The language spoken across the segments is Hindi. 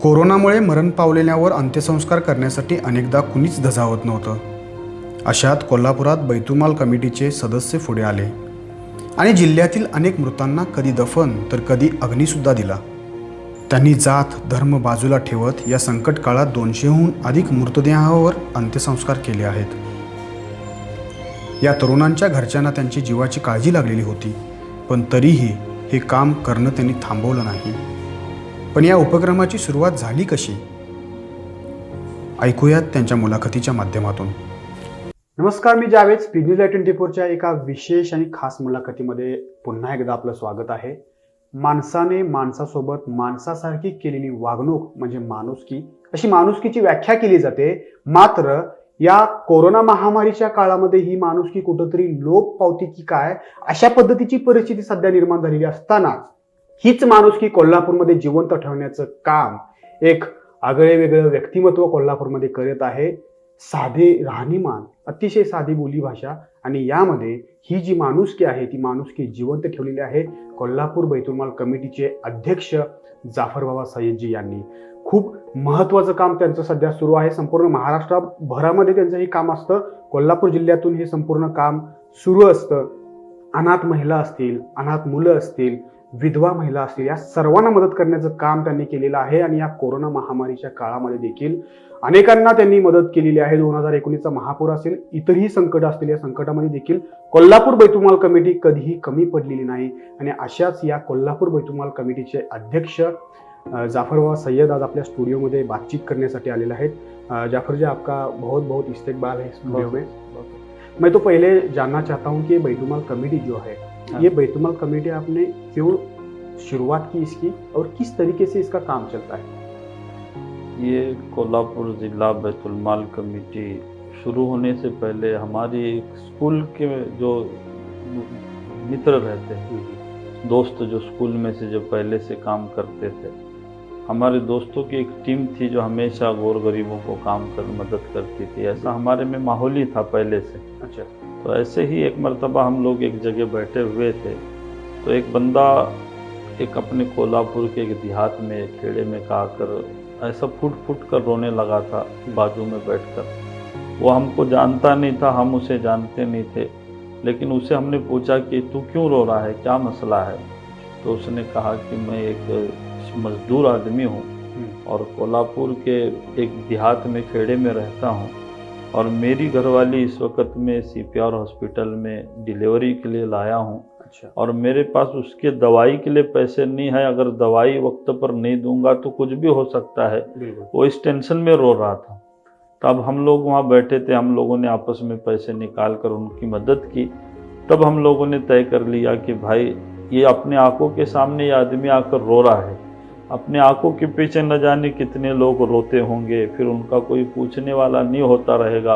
कोरोनामुळे मरण पावलेल्यावर अंत्यसंस्कार करण्यासाठी अनेकदा कुणीच धजावत नव्हतं. अशात कोल्हापुरात बैतुलमाल कमिटीचे सदस्य पुढे आले आणि जिल्ह्यातील अनेक मृतांना कधी दफन तर कधी अग्नीसुद्धा दिला. त्यांनी जात धर्म बाजूला ठेवत या संकट काळात 200हून अधिक मृतदेहावर अंत्यसंस्कार केले आहेत. या तरुणांच्या घरच्यांना त्यांची जीवाची काळजी लागलेली होती, पण तरीही हे काम करणं त्यांनी थांबवलं नाही. पण या उपक्रमाची सुरुवात झाली कशी, ऐकूयात त्यांच्या मुलाखतीच्या माध्यमातून. नमस्कार, मी जावेद. स्पीड न्यूज 24च्या एका विशेष आणि खास मुलाखतीमध्ये पुन्हा एकदा आपलं स्वागत आहे. माणसाने माणसासोबत माणसासारखी केलेली वागणूक म्हणजे माणुसकी, अशी माणुसकीची व्याख्या केली जाते. मात्र या कोरोना महामारीच्या काळामध्ये ही माणुसकी कुठंतरी लोप पावती की काय, अशा पद्धतीची परिस्थिती सध्या निर्माण झालेली असताना हीच माणुसकी कोल्हापूरमध्ये जिवंत ठेवण्याचं काम एक आगळे वेगळं व्यक्तिमत्व कोल्हापूरमध्ये करत आहे. साधे राहणीमान, अतिशय साधी बोलीभाषा, आणि यामध्ये ही जी माणुसकी आहे ती माणुसकी जिवंत ठेवलेली आहे. कोल्हापूर बैतुलमाल कमिटीचे अध्यक्ष जाफरबाबा सय्यदजी यांनी खूप महत्त्वाचं काम त्यांचं सध्या सुरू आहे. संपूर्ण महाराष्ट्रभरामध्ये त्यांचं हे काम असतं. कोल्हापूर जिल्ह्यातून हे संपूर्ण काम सुरू असतं. अनाथ महिला असतील, अनाथ मुलं असतील, विधवा महिला असतील, या सर्वांना मदत करण्याचं काम त्यांनी केलेलं आहे. आणि या कोरोना महामारीच्या काळामध्ये देखील अनेकांना त्यांनी मदत केलेली आहे. 2019चा महापूर असेल, इतरही संकट असतील, या संकटामध्ये देखील कोल्हापूर बैतुलमाल कमिटी कधीही कमी पडलेली नाही. आणि अशाच या कोल्हापूर बैतुलमाल कमिटीचे अध्यक्ष जाफरबाबा सय्यद आज आपल्या स्टूडियो में बातचीत करण्यासाठी आलेले आहेत. जाफर जी, आपका बहुत बहुत इस्तकबाल है स्टूडियो में. मैं तो पहले जानना चाहता हूँ कि बैतुलमाल कमेटी जो है, ये बैतुलमाल कमेटी आपने क्यों शुरुआत की इसकी, और किस तरीके से इसका काम चलता है? ये कोल्हापुर ज़िला बैतुलमाल कमेटी शुरू होने से पहले हमारी एक स्कूल के जो मित्र रहते हैं, दोस्त जो स्कूल में से जो पहले से काम करते थे, हमारे दोस्तों की एक टीम थी जो हमेशा गौर गरीबों को काम कर मदद करती थी. ऐसा हमारे में माहौल ही था पहले से. अच्छा. तो ऐसे ही एक मर्तबा हम लोग एक जगह बैठे हुए थे, तो एक बंदा एक अपने कोल्हापुर के एक देहात में खेड़े में का कर ऐसा फुट फुट कर रोने लगा था बाजू में बैठकर. वो हमको जानता नहीं था, हम उसे जानते नहीं थे, लेकिन उसे हमने पूछा कि तू क्यों रो रहा है, क्या मसला है. तो उसने कहा कि मैं एक मजदूर आदमी हूँ और कोल्हापुर के एक देहात में खेड़े में रहता हूँ, और मेरी घरवाली इस वक्त में CPR हॉस्पिटल में डिलीवरी के लिए लाया हूँ. अच्छा. और मेरे पास उसके दवाई के लिए पैसे नहीं है. अगर दवाई वक्त पर नहीं दूंगा तो कुछ भी हो सकता है. वो इस टेंशन में रो रहा था. तब हम लोग वहाँ बैठे थे, हम लोगों ने आपस में पैसे निकाल कर उनकी मदद की. तब हम लोगों ने तय कर लिया कि भाई, ये अपने आंखों के सामने ये आदमी आकर रो रहा है, अपने आंखों के पीछे न जाने कितने लोग रोते होंगे, फिर उनका कोई पूछने वाला नहीं होता रहेगा,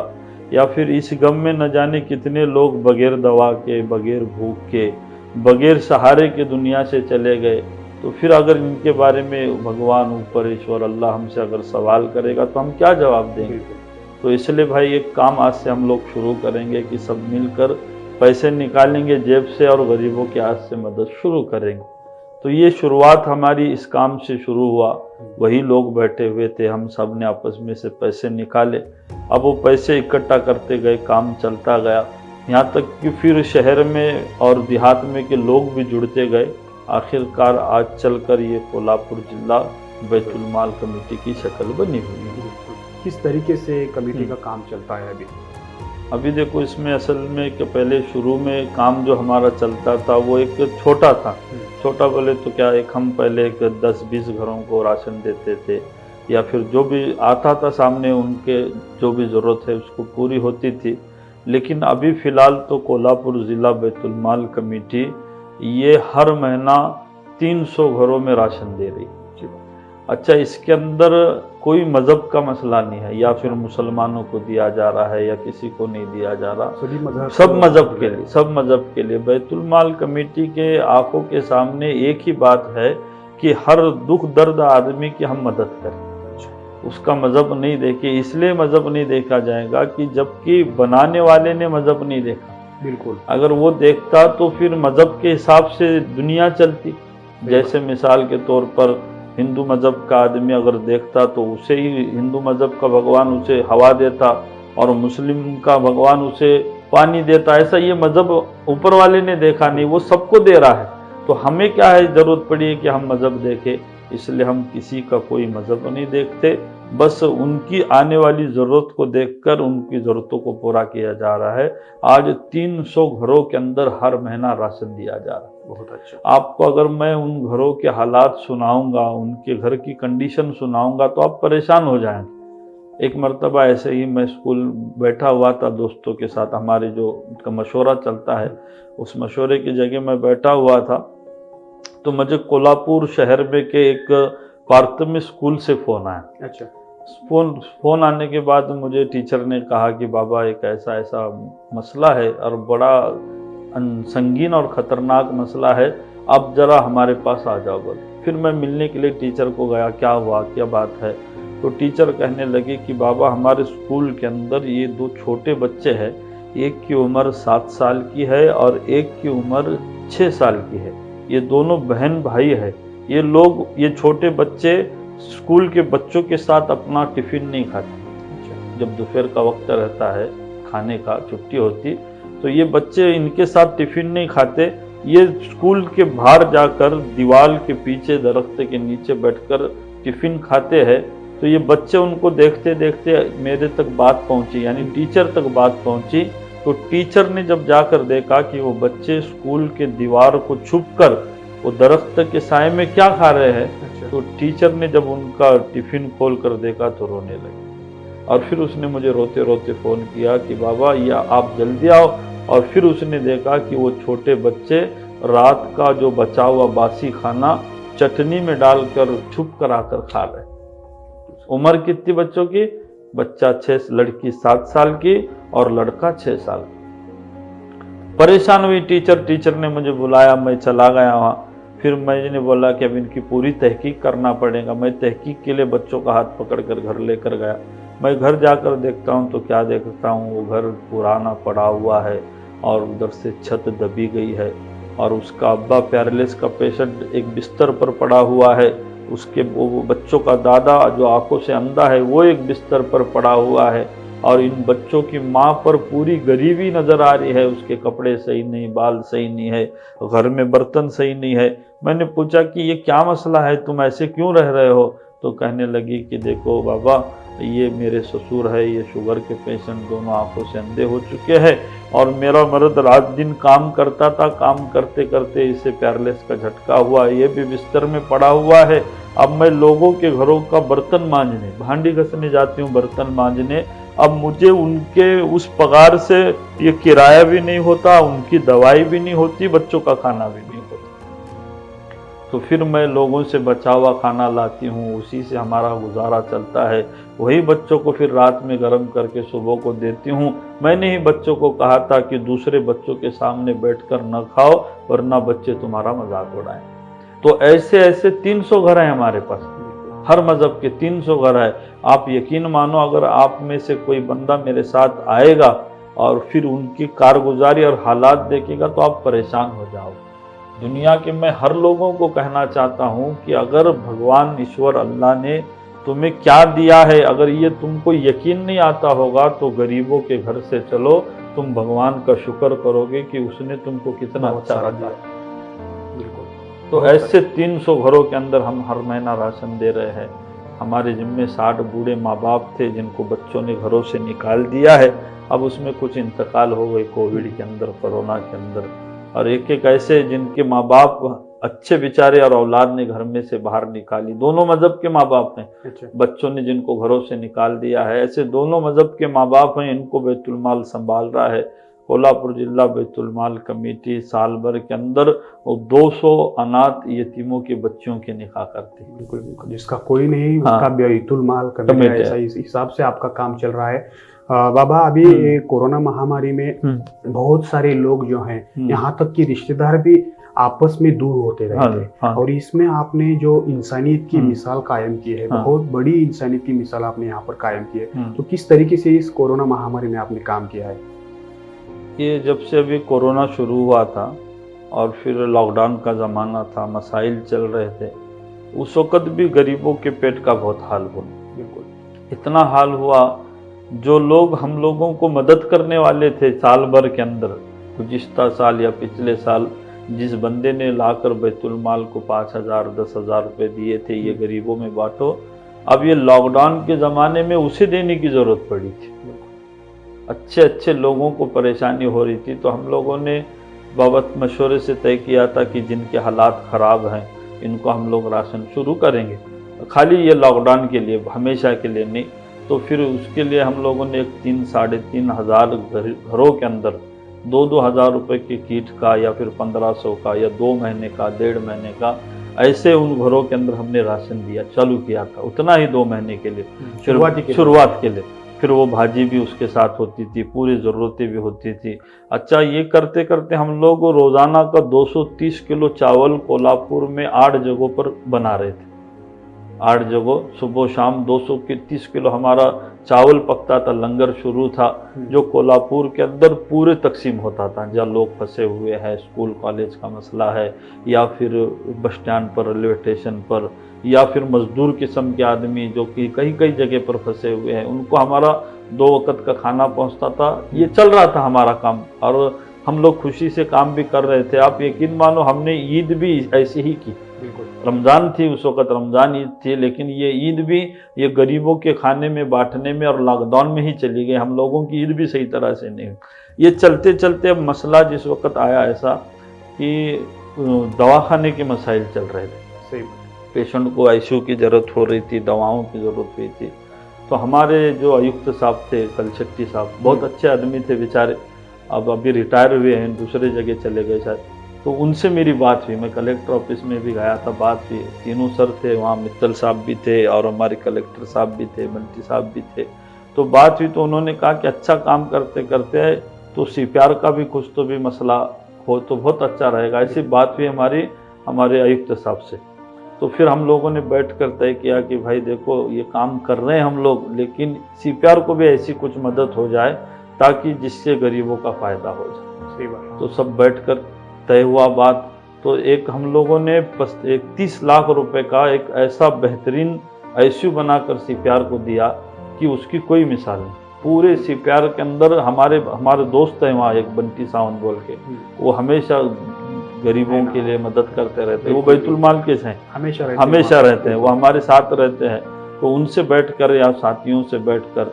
या फिर इस गम में न जाने कितने लोग बगैर दवा के, बगैर भूख के, बगैर सहारे के दुनिया से चले गए. तो फिर अगर इनके बारे में भगवान, ऊपर ईश्वर अल्लाह हमसे अगर सवाल करेगा तो हम क्या जवाब देंगे. तो इसलिए भाई एक काम आज से हम लोग शुरू करेंगे कि सब मिलकर पैसे निकालेंगे जेब से और गरीबों की आज से मदद शुरू करेंगे. तो ये शुरुआत हमारी इस काम से शुरू हुआ. वही लोग बैठे हुए थे, हम सब ने आपस में से पैसे निकाले. अब वो पैसे इकट्ठा करते गए, काम चलता गया, यहाँ तक कि फिर शहर में और देहात में के लोग भी जुड़ते गए. आखिरकार आज चलकर ये कोल्हापुर जिला बैतुलमाल कमेटी की शक्ल बनी हुई है. किस तरीके से कमेटी का काम चलता है अभी देखो, इसमें असल में कि पहले शुरू में काम जो हमारा चलता था वो एक छोटा था. छोटा बोले तो क्या, एक हम पहले एक 10-20 घरों को राशन देते थे, या फिर जो भी आता था सामने उनके जो भी ज़रूरत है उसको पूरी होती थी. लेकिन अभी फ़िलहाल तो कोल्हापुर ज़िला बैतुलमाल कमेटी ये हर महीना 300 घरों में राशन दे रही. अच्छा, इसके अंदर कोई मज़हब का मसला नहीं है, या फिर मुसलमानों को दिया जा रहा है या किसी को नहीं दिया जा रहा. सब मज़हब के लिए, सब मज़हब के लिए. बैतुलमाल कमेटी के आंखों के सामने एक ही बात है कि हर दुख दर्द आदमी की हम मदद करें. उसका मज़हब नहीं देखे, इसलिए मज़हब नहीं देखा जाएगा कि जबकि बनाने वाले ने मज़हब नहीं देखा. बिल्कुल. अगर वो देखता तो फिर मज़हब के हिसाब से दुनिया चलती. जैसे मिसाल के तौर पर हिंदू मजहब का आदमी अगर देखता तो उसे ही हिंदू मजहब का भगवान उसे हवा देता और मुस्लिम का भगवान उसे पानी देता। ऐसा ये मजहब ऊपर वाले ने देखा नहीं, वो सबको दे रहा है। तो हमें क्या है, जरूरत पड़ी है कि हम मजहब देखें, इसलिए हम किसी का कोई मजहब नहीं देखते, बस उनकी आने वाली ज़रूरत को देखकर उनकी ज़रूरतों को पूरा किया जा रहा है। आज 300 घरों के अंदर हर महीना राशन दिया जा रहा है। बहुत अच्छा। आपको अगर मैं उन घरों के हालात सुनाऊंगा, उनके घर की कंडीशन सुनाऊंगा तो आप परेशान हो जाएंगे। एक मर्तबा ऐसे ही मैं स्कूल बैठा हुआ था दोस्तों के साथ, हमारे जो उनका मशवरा चलता है, उस मशवरे की जगह मैं बैठा हुआ था, तो मुझे कोल्हापुर शहर में के एक प्राथमिक स्कूल से फ़ोन आया। अच्छा। फ़ोन आने के बाद मुझे टीचर ने कहा कि बाबा एक ऐसा ऐसा मसला है और बड़ा संगीन और ख़तरनाक मसला है, आप ज़रा हमारे पास आ जाओ बोले। फिर मैं मिलने के लिए टीचर को गया, क्या हुआ, क्या बात है। तो टीचर कहने लगे कि बाबा हमारे स्कूल के अंदर ये 2 छोटे बच्चे हैं, एक की उम्र 7 साल की है और एक की उम्र 6 साल की है। ये दोनों बहन भाई है। ये छोटे बच्चे स्कूल के बच्चों के साथ अपना टिफ़िन नहीं खाते। जब दोपहर का वक्त रहता है, खाने का छुट्टी होती, तो ये बच्चे इनके साथ टिफ़िन नहीं खाते। ये स्कूल के बाहर जाकर दीवार के पीछे दरख्त के नीचे बैठकर टिफ़िन खाते हैं। तो ये बच्चे उनको देखते देखते मेरे तक बात पहुंची, यानी टीचर तक बात पहुंची। तो टीचर ने जब जाकर देखा कि वो बच्चे स्कूल के दीवार को छुपकर वो दरख्त के साए में क्या खा रहे हैं, तो टीचर ने जब उनका टिफ़िन खोल कर देखा तो रोने लगे। और फिर उसने मुझे रोते रोते फ़ोन किया कि बाबा या आप जल्दी आओ। और फिर उसने देखा कि वो छोटे बच्चे रात का जो बचा हुआ बासी खाना चटनी में डालकर छुप कर आकर खा रहे। उम्र कितनी बच्चों की? बच्चा 6, लड़की 7 साल की और लड़का 6 साल। परेशान हुई टीचर ने मुझे बुलाया, मैं चला गया वहाँ। फिर मैंने बोला कि अब इनकी पूरी तहकीक करना पड़ेगा। मैं तहकीक के लिए बच्चों का हाथ पकड़कर घर लेकर गया। मैं घर जाकर देखता हूँ तो क्या देखता हूँ, वो घर पुराना पड़ा हुआ है और उधर से छत दबी गई है और उसका अब्बा पैरालिसिस का पेशेंट एक बिस्तर पर पड़ा हुआ है। उसके वो बच्चों का दादा जो आंखों से अंधा है वो एक बिस्तर पर पड़ा हुआ है और इन बच्चों की माँ पर पूरी गरीबी नज़र आ रही है। उसके कपड़े सही नहीं, बाल सही नहीं है, घर में बर्तन सही नहीं है। मैंने पूछा कि ये क्या मसला है, तुम ऐसे क्यों रह रहे हो? तो कहने लगी कि देखो बाबा, ये मेरे ससुर है, ये शुगर के पेशेंट, दोनों आंखों से अंधे हो चुके हैं और मेरा मर्द रात दिन काम करता था, काम करते करते इसे पैरालिसिस का झटका हुआ, ये भी बिस्तर में पड़ा हुआ है। अब मैं लोगों के घरों का बर्तन मांजने, भांडी घसने जाती हूँ, बर्तन मांजने, अब मुझे उनके उस पगार से ये किराया भी नहीं होता, उनकी दवाई भी नहीं होती, बच्चों का खाना भी नहीं होता। तो फिर मैं लोगों से बचा हुआ खाना लाती हूँ, उसी से हमारा गुजारा चलता है। वही बच्चों को फिर रात में गर्म करके सुबह को देती हूँ। मैंने ही बच्चों को कहा था कि दूसरे बच्चों के सामने बैठकर न खाओ वरना बच्चे तुम्हारा मजाक उड़ाएं। तो ऐसे ऐसे 300 घर हैं हमारे पास, हर मज़हब के 300 घर है। आप यकीन मानो, अगर आप में से कोई बंदा मेरे साथ आएगा और फिर उनकी कारगुजारी और हालात देखेगा तो आप परेशान हो जाओगे। दुनिया के मैं हर लोगों को कहना चाहता हूँ कि अगर भगवान ईश्वर अल्लाह ने तुम्हें क्या दिया है, अगर ये तुमको यकीन नहीं आता होगा तो गरीबों के घर से चलो, तुम भगवान का शुक्र करोगे कि उसने तुमको कितना अच्छा दिया। तो ऐसे 300 घरों के अंदर हम हर महीना राशन दे रहे हैं। हमारे जिम्मे 60 बूढ़े माँ बाप थे जिनको बच्चों ने घरों से निकाल दिया है। अब उसमें कुछ इंतकाल हो गए कोविड के अंदर, कोरोना के अंदर, और एक एक ऐसे जिनके माँ बाप अच्छे बेचारे और औलाद ने घर में से बाहर निकाली। दोनों मजहब के माँ बाप हैं, बच्चों ने जिनको घरों से निकाल दिया है। ऐसे दोनों मजहब के माँ बाप हैं, इनको बैतुल माल संभाल रहा है कोल्हापुर जिला बैतुल माल कमेटी। साल भर के अंदर 200 अनाथ यतीमों के बच्चों के निकाह करती है। बिल्कुल, जिसका कोई नहीं उसका बैतुल माल कमेटी, ऐसा इस हिसाब से आपका काम चल रहा है। बाबा, अभी कोरोना महामारी में बहुत सारे लोग जो हैं, यहाँ तक कि रिश्तेदार भी आपस में दूर होते रहे थे। और इसमें आपने जो इंसानियत की मिसाल कायम की है, बहुत बड़ी इंसानियत की मिसाल आपने यहाँ पर कायम की है। तो किस तरीके से इस कोरोना महामारी में आपने काम किया है? ये जब से अभी कोरोना शुरू हुआ था और फिर लॉकडाउन का ज़माना था, मसाइल चल रहे थे, उस वक़्त भी गरीबों के पेट का बहुत हाल हुआ। बिल्कुल। इतना हाल हुआ, जो लोग हम लोगों को मदद करने वाले थे साल भर के अंदर, गुज़िश्ता साल या पिछले साल जिस बंदे ने लाकर बैतुल माल को 5,000 10,000 रुपये दिए थे, ये गरीबों में बांटो, अब ये लॉकडाउन के ज़माने में उसे देने की ज़रूरत पड़ी थी। अच्छे अच्छे लोगों को परेशानी हो रही थी, तो हम लोगों ने बाबत मशवरे से तय किया था कि जिनके हालात ख़राब हैं इनको हम लोग राशन शुरू करेंगे, खाली ये लॉकडाउन के लिए, हमेशा के लिए नहीं। तो फिर उसके लिए हम लोगों ने 3,000-3,500 घरों के अंदर 2-2 हज़ार रुपये के किट का, या फिर 1,500 का, या 2 महीने का, 1.5 महीने का, ऐसे उन घरों के अंदर हमने राशन दिया चालू किया था, उतना ही 2 महीने के लिए, शुरुआत के लिए। फिर वो भाजी भी उसके साथ होती थी, पूरी ज़रूरतें भी होती थी। अच्छा, ये करते करते हम लोग रोज़ाना का 230 किलो चावल कोल्हापुर में 8 जगहों पर बना रहे थे। 8 जगह सुबह शाम 230 किलो हमारा चावल पकता था। लंगर शुरू था जो कोल्हापुर के अंदर पूरे तकसीम होता था, जहाँ लोग फंसे हुए हैं, स्कूल कॉलेज का मसला है, या फिर बस स्टैंड पर, रेलवे स्टेशन पर, या फिर मजदूर किस्म के आदमी जो कि कई कई जगह पर फंसे हुए हैं, उनको हमारा 2 वक्त का खाना पहुंचता था। ये चल रहा था हमारा काम, और हम लोग खुशी से काम भी कर रहे थे। आप यकीन मानो, हमने ईद भी ऐसी ही की। रमज़ान थी उस वक़्त, रमज़ान ईद थी, लेकिन ये ईद भी ये गरीबों के खाने में बांटने में और लॉकडाउन में ही चली गई। हम लोगों की ईद भी सही तरह से नहीं हुई। ये चलते चलते अब मसला जिस वक़्त आया ऐसा कि दवाखाने के मसाइल चल रहे थे। सही। पेशेंट को आईसीयू की ज़रूरत हो रही थी, दवाओं की ज़रूरत हुई थी। तो हमारे जो आयुक्त साहब थे, कलशक्ति साहब, बहुत अच्छे आदमी थे बेचारे, अब अभी रिटायर हुए हैं, दूसरे जगह चले गए शायद। तो उनसे मेरी बात हुई, मैं कलेक्टर ऑफिस में भी गया था, बात हुई। तीनों सर थे वहाँ, मित्तल साहब भी थे और हमारे कलेक्टर साहब भी थे, बंटी साहब भी थे। तो बात हुई तो उन्होंने कहा कि अच्छा काम करते करते तो सीपीआर का भी कुछ तो भी मसला हो तो बहुत अच्छा रहेगा। ऐसी बात हुई हमारे आयुक्त साहब से। तो फिर हम लोगों ने बैठ कर तय किया कि भाई देखो, ये काम कर रहे हैं हम लोग, लेकिन सीपीआर को भी ऐसी कुछ मदद हो जाए ताकि जिससे गरीबों का फ़ायदा हो जाए। सही बात। तो सब बैठकर तय हुआ बात। तो एक हम लोगों ने 30 लाख रुपए का एक ऐसा बेहतरीन आईसीयू बनाकर सीपीआर को दिया कि उसकी कोई मिसाल नहीं। पूरे सीपीआर के अंदर हमारे दोस्त हैं वहाँ, एक बंटी सावंत बोल के, वो हमेशा गरीबों के लिए मदद करते रहते हैं। वो बैतुल माल के हैं, हमेशा रहते हैं, वो हमारे साथ रहते हैं। तो उनसे बैठकर या साथियों से बैठकर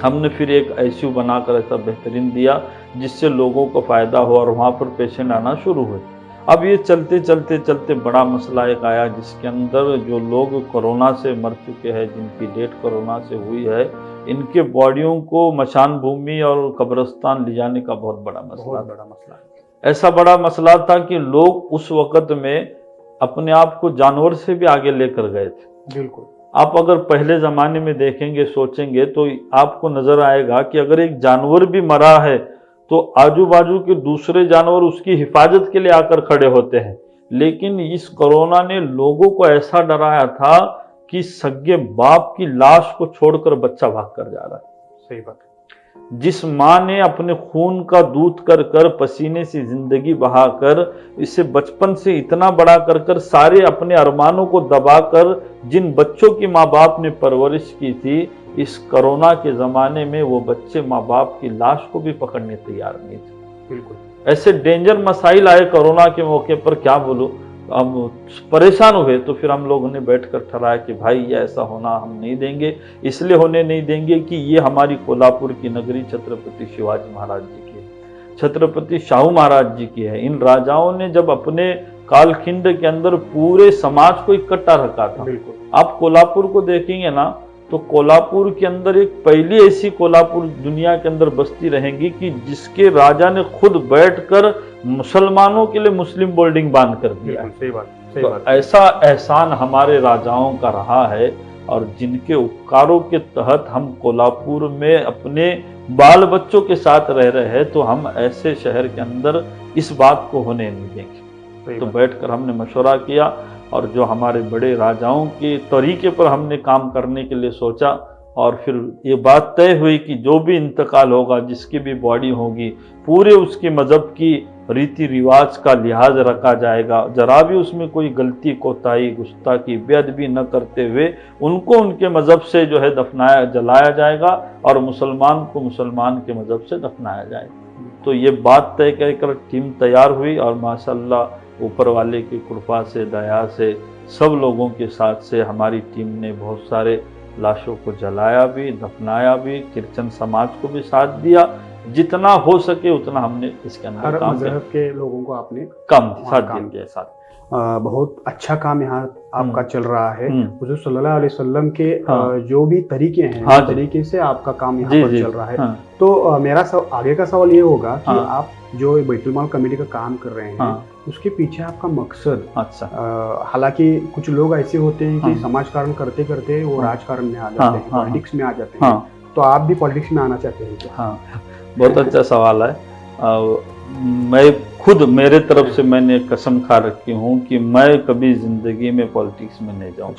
हमने फिर एक आईसीयू बनाकर ऐसा बेहतरीन दिया जिससे लोगों को फ़ायदा हो और वहाँ पर पेशेंट आना शुरू हुए। अब ये चलते चलते चलते बड़ा मसला एक आया जिसके अंदर जो लोग कोरोना से मर चुके हैं, जिनकी डेथ कोरोना से हुई है, इनके बॉडियों को मशान भूमि और कब्रिस्तान ले जाने का बहुत बड़ा मसला। ऐसा बड़ा मसला था कि लोग उस वक़्त में अपने आप को जानवर से भी आगे लेकर गए थे। बिल्कुल। आप अगर पहले ज़माने में देखेंगे, सोचेंगे, तो आपको नज़र आएगा कि अगर एक जानवर भी मरा है तो आजू बाजू के दूसरे जानवर उसकी हिफाजत के लिए आकर खड़े होते हैं। लेकिन इस कोरोना ने लोगों को ऐसा डराया था कि सगे बाप की लाश को छोड़कर बच्चा भाग कर जा रहा है। सही बात। जिस माँ ने अपने खून का दूध कर कर, पसीने से जिंदगी बहाकर, इसे बचपन से इतना बड़ा कर कर, सारे अपने अरमानों को दबाकर जिन बच्चों की माँ बाप ने परवरिश की थी, इस कोरोना के ज़माने में वो बच्चे माँ बाप की लाश को भी पकड़ने तैयार नहीं थे। बिल्कुल। ऐसे डेंजर मसाइल आए कोरोना के मौके पर, क्या बोलूँ, हम परेशान हुए। तो फिर हम लोगों ने बैठकर ठहराया कि भाई ये ऐसा होना हम नहीं देंगे। इसलिए होने नहीं देंगे कि ये हमारी कोल्हापुर की नगरी छत्रपति शिवाजी महाराज जी की है, छत्रपति शाहू महाराज जी की है। इन राजाओं ने जब अपने कालखंड के अंदर पूरे समाज को इकट्ठा रखा था। आप कोल्हापुर को देखेंगे ना, तो कोल्हापुर के अंदर एक पहली ऐसी कोल्हापुर दुनिया के अंदर बस्ती रहेंगी कि जिसके राजा ने खुद बैठकर मुसलमानों के लिए मुस्लिम बोर्डिंग बांध कर दिया। सही बात। तो ऐसा एहसान हमारे राजाओं का रहा है, और जिनके उपकारों के तहत हम कोल्हापुर में अपने बाल बच्चों के साथ रह रहे हैं, तो हम ऐसे शहर के अंदर इस बात को होने नहीं देंगे। तो बैठकर हमने मशवरा किया, और जो हमारे बड़े राजाओं के तरीके पर हमने काम करने के लिए सोचा, और फिर ये बात तय हुई कि जो भी इंतकाल होगा, जिसकी भी बॉडी होगी, पूरे उसके मज़हब की रीति रिवाज का लिहाज रखा जाएगा, जरा भी उसमें कोई गलती, कोताही, गुस्ताखी, बेअदबी न करते हुए उनको उनके मज़हब से जो है दफनाया, जलाया जाएगा और मुसलमान को मुसलमान के मज़हब से दफनाया जाएगा। तो ये बात तय कर टीम तैयार हुई और माशाल्लाह ऊपर वाले की कृपा से, दया से, सब लोगों के साथ से हमारी टीम ने बहुत सारे लाशों को जलाया भी, दफनाया भी, क्रिश्चियन समाज को भी साथ दिया, जितना हो सके उतना हमने इसके अंदर हर काम मजहब के लोगों को आपने काम साथ काम दिया साथ। बहुत अच्छा काम यहाँ आपका चल रहा है। हम्म। हुजूर सल्लल्लाहु अलैहि वसल्लम के हाँ। जो भी तरीके हैं, हाँ उस जी। तरीके से आपका काम यहाँ जी पर जी चल रहा है। हाँ। तो मेरा आगे का सवाल ये होगा कि हाँ। आप जो बैतुल माल कमेटी का काम कर रहे हैं, हाँ। उसके पीछे आपका मकसद, अच्छा। हालांकि कुछ लोग ऐसे होते हैं कि हाँ। समाज कारण करते करते वो हाँ। राजकारण में आ जाते हाँ, हैं, हाँ, पॉलिटिक्स में आ जाते हैं। हाँ। तो आप भी पॉलिटिक्स में आना चाहते हैं क्या? हाँ, बहुत अच्छा सवाल है। मैं खुद, मेरे तरफ से मैंने कसम खा रखी हूँ कि मैं कभी जिंदगी में पॉलिटिक्स में नहीं जाऊँ।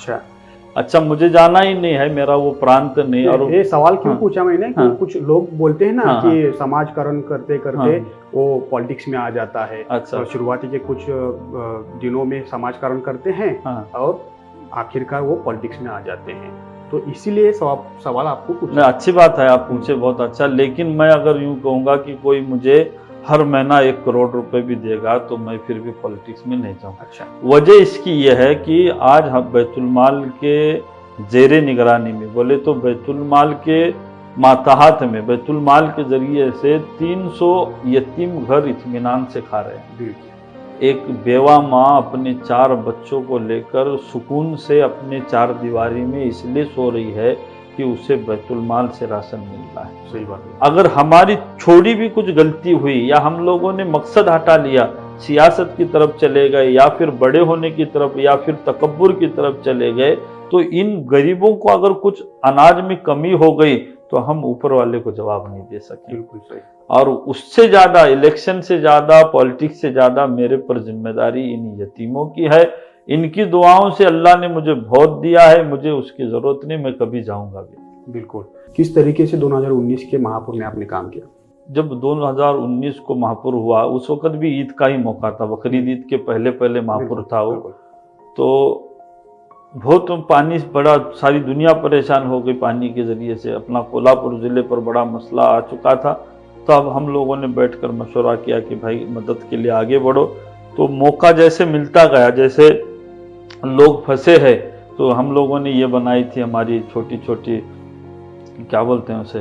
अच्छा, मुझे जाना ही नहीं है, मेरा वो प्रांत नहीं। और ये सवाल क्यों हाँ, पूछा मैंने कि हाँ, कुछ लोग बोलते हैं ना हाँ, कि समाजकरण करते करते हाँ, वो पॉलिटिक्स में आ जाता है। अच्छा, और शुरुआती के कुछ दिनों में समाजकरण करते हैं हाँ, और आखिरकार वो पॉलिटिक्स में आ जाते हैं। तो इसीलिए सवाल आपको नहीं, पूछा। अच्छी बात है, आप पूछे, बहुत अच्छा। लेकिन मैं अगर यूं कहूँगा कि कोई मुझे हर महीना 1 करोड़ रुपए भी देगा तो मैं फिर भी पॉलिटिक्स में नहीं जाऊँ। अच्छा। वजह इसकी यह है कि आज हम बैतुल माल के जेरे निगरानी में, बोले तो बैतुल माल के मातहत में, बैतुल माल के जरिए से 300 यतीम घर इत्मीनान से खा रहे हैं। एक बेवा माँ अपने 4 बच्चों को लेकर सुकून से अपने 4 दीवारी में इसलिए सो रही है कि उसे बैतुल माल से राशन मिल रहा है। सही बात है। अगर हमारी छोटी भी कुछ गलती हुई या हम लोगों ने मकसद हटा लिया, सियासत की तरफ चले गए या फिर बड़े होने की तरफ या फिर तकब्बुर की तरफ चले गए, तो इन गरीबों को अगर कुछ अनाज में कमी हो गई तो हम ऊपर वाले को जवाब नहीं दे सके। बिल्कुल सही। और उससे ज्यादा, इलेक्शन से ज्यादा, पॉलिटिक्स से ज्यादा मेरे पर जिम्मेदारी इन यतीमों की है। इनकी दुआओं से अल्लाह ने मुझे बहुत दिया है, मुझे उसकी जरूरत नहीं, मैं कभी जाऊंगा भी। बिल्कुल। किस तरीके से 2019 के महापुर में आपने काम किया? जब 2019 को महापुर हुआ, उस वक्त भी ईद का ही मौका था, बकरीद ईद के पहले पहले महापुर था वो। तो बहुत पानी, बड़ा सारी दुनिया परेशान हो गई पानी के जरिए से। अपना कोल्हापुर जिले पर बड़ा मसला आ चुका था। तब हम लोगों ने बैठकर मशवरा किया कि भाई मदद के लिए आगे बढ़ो। तो मौका जैसे मिलता गया, जैसे लोग फंसे हैं, तो हम लोगों ने ये बनाई थी हमारी छोटी छोटी, क्या बोलते हैं उसे,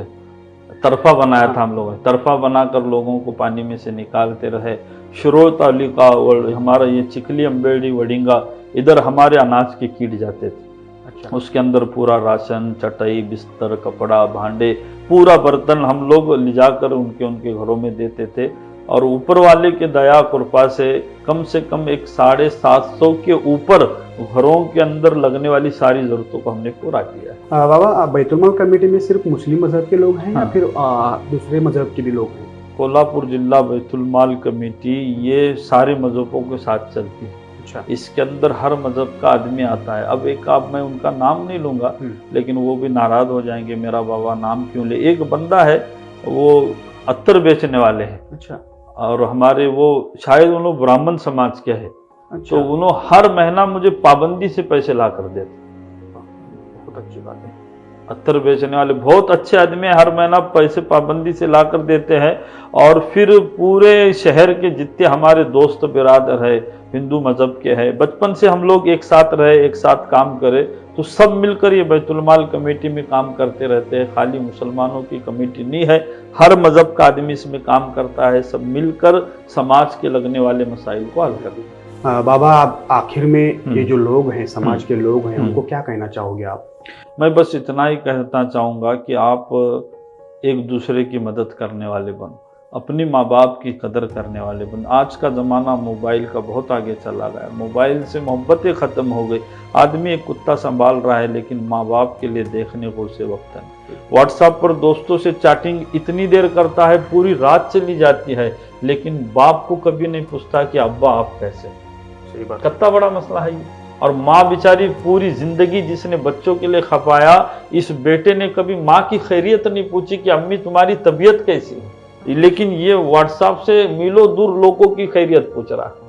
तरफा बनाया था हम लोगों ने। तरफा बनाकर लोगों को पानी में से निकालते रहे। शुरो तालिका और हमारा ये चिकली, अम्बेडी, वडिंगा, इधर हमारे अनाज के कीट जाते थे। अच्छा। उसके अंदर पूरा राशन, चटाई, बिस्तर, कपड़ा, भांडे, पूरा बर्तन हम लोग ले जाकर उनके घरों में देते थे। और ऊपर वाले के दया कृपा से कम 750 के ऊपर घरों के अंदर लगने वाली सारी जरूरतों को हमने पूरा किया है। बाबा, बैतुल माल कमेटी में सिर्फ मुस्लिम मजहब के लोग हैं? हाँ। या फिर दूसरे मजहब के भी लोग हैं? कोल्हापुर जिला बैतुल माल कमेटी ये सारे मजहबों के साथ चलती है। अच्छा। इसके अंदर हर मजहब का आदमी आता है। अब एक आप, मैं उनका नाम नहीं लूंगा, लेकिन वो भी नाराज हो जाएंगे, मेरा बाबा नाम क्यों ले। एक बंदा है, वो अत्तर बेचने वाले हैं। अच्छा। और हमारे वो शायद उन लोग ब्राह्मण समाज के हैं। अच्छा। तो उन्होंने हर महीना मुझे पाबंदी से पैसे ला कर देते। बहुत अच्छी बात है। अत्तर बेचने वाले बहुत अच्छे आदमी हैं, हर महीना पैसे पाबंदी से ला कर देते हैं। और फिर पूरे शहर के जितने हमारे दोस्त बिरादर है, हिंदू मजहब के हैं, बचपन से हम लोग एक साथ रहे, एक साथ काम करे, तो सब मिलकर ये बैतुल माल कमेटी में काम करते रहते हैं। खाली मुसलमानों की कमेटी नहीं है, हर मजहब का आदमी इसमें काम करता है। सब मिलकर समाज के लगने वाले मसाइल को हल करते हैं। बाबा, आप आखिर में ये जो लोग हैं, समाज के लोग हैं, उनको क्या कहना चाहोगे आप? मैं बस इतना ही कहना चाहूँगा कि आप एक दूसरे की मदद करने वाले बनो, अपनी माँ बाप की कदर करने वाले बनो। आज का ज़माना मोबाइल का बहुत आगे चला गया, मोबाइल से मोहब्बतें ख़त्म हो गई। आदमी एक कुत्ता संभाल रहा है, लेकिन माँ बाप के लिए देखने को उसे वक्त नहीं। व्हाट्सएप पर दोस्तों से चैटिंग इतनी देर करता है, पूरी रात चली जाती है, लेकिन बाप को कभी नहीं पूछता कि अब्बा आप कैसे। सही बात। कितना बड़ा मसला है ये। और माँ बेचारी पूरी जिंदगी जिसने बच्चों के लिए खपाया, इस बेटे ने कभी माँ की खैरियत नहीं पूछी कि अम्मी तुम्हारी तबीयत कैसी है, लेकिन ये व्हाट्सएप से मीलों दूर लोगों की खैरियत पूछ रहा है,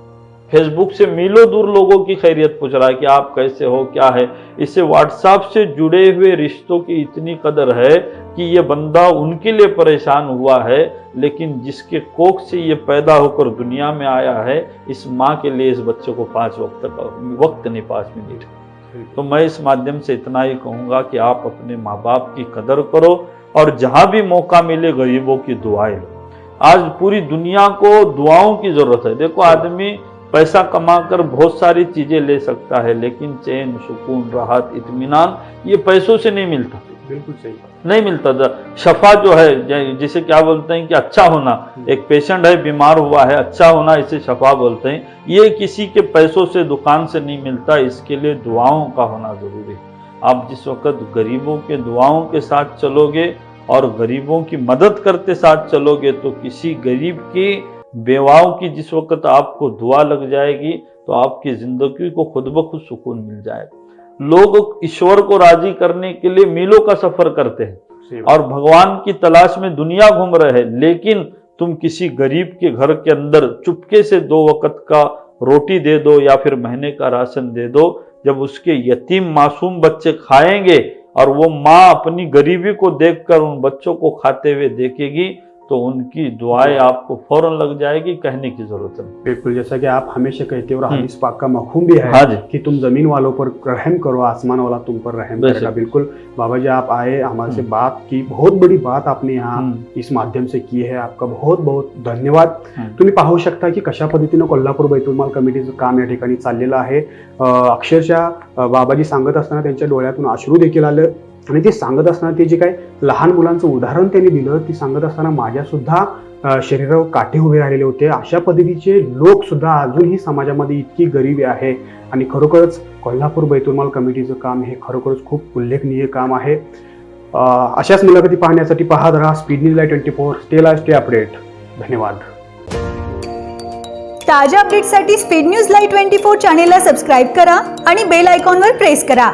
फेसबुक से मीलों दूर लोगों की खैरियत पूछ रहा है कि आप कैसे हो, क्या है। इससे व्हाट्सएप से जुड़े हुए रिश्तों की इतनी कदर है कि ये बंदा उनके लिए परेशान हुआ है, लेकिन जिसके कोख से ये पैदा होकर दुनिया में आया है, इस माँ के लिए इस बच्चे को 5 वक्त नहीं 5 मिनट। तो मैं इस माध्यम से इतना ही कहूँगा कि आप अपने माँ बाप की कदर करो और जहाँ भी मौका मिले गरीबों की दुआएं लो। आज पूरी दुनिया को दुआओं की जरूरत है। देखो, आदमी पैसा कमाकर बहुत सारी चीजें ले सकता है, लेकिन चैन, सुकून, राहत, इत्मीनान ये पैसों से नहीं मिलता। बिल्कुल सही, नहीं मिलता था। शफा जो है, जिसे क्या बोलते हैं कि अच्छा होना, एक पेशेंट है बीमार हुआ है, अच्छा होना, इसे शफा बोलते हैं। ये किसी के पैसों से, दुकान से नहीं मिलता, इसके लिए दुआओं का होना जरूरी है। आप जिस वक्त गरीबों के दुआओं के साथ चलोगे और गरीबों की मदद करते साथ चलोगे, तो किसी गरीब की बेवाओं की जिस वक्त आपको दुआ लग जाएगी, तो आपकी जिंदगी को खुद ब खुद सुकून मिल जाएगा। लोग ईश्वर को राजी करने के लिए मीलों का सफर करते हैं और भगवान की तलाश में दुनिया घूम रहे हैं, लेकिन तुम किसी गरीब के घर के अंदर चुपके से 2 वक्त का रोटी दे दो या फिर महीने का राशन दे दो। जब उसके यतीम मासूम बच्चे खाएंगे और वो माँ अपनी गरीबी को देखकर उन बच्चों को खाते हुए देखेगी, तो उनकी दुआएं आपको फौरन लग जाएगी, कहने की जरूरत नहीं। बिल्कुल, जैसा कि आप हमेशा कहते हो और हदीस पाक का मफहूम भी है, हाँ जी, कि तुम जमीन वालों पर रहम करो, आसमान वाला तुम पर रहम करेगा। बिल्कुल बाबा जी, आप आए, हमारे से बात की, बहुत बड़ी बात आपने यहाँ इस माध्यम से की है, आपका बहुत बहुत धन्यवाद। तुम्ही पाहू शकता की कशा पद्धतीनं कोल्हापूर बैतुल कमिटीचं काम या ठिकाणी चाललेलं आहे। अक्षरशः बाबाजी सांगत असताना त्यांच्या डोळ्यातून अश्रू देखील आलं आणि ते सांगत असताना ते जे काही लहान मुलांचं उदाहरण त्यांनी दिलं, ती सांगत असताना माझ्या सुद्धा शरीरावर काटे उभे राहिलेले होते। अशा पद्धतीचे लोक सुद्धा अजूनही समाजामध्ये इतकी गरिबी आहे आणि खरोखरच कोल्हापूर बैतुल कमिटीचं काम हे खरोखरच खूप उल्लेखनीय काम आहे। अशाच मुलाखती पाहण्यासाठी पाहत राहा speed news live 24। Stay update. धन्यवाद। ताज्या अपडेट्ससाठी स्पीड न्यूज लाईव्ह 24 चॅनेलला सबस्क्राईब करा आणि बेल आयकॉनवर प्रेस करा।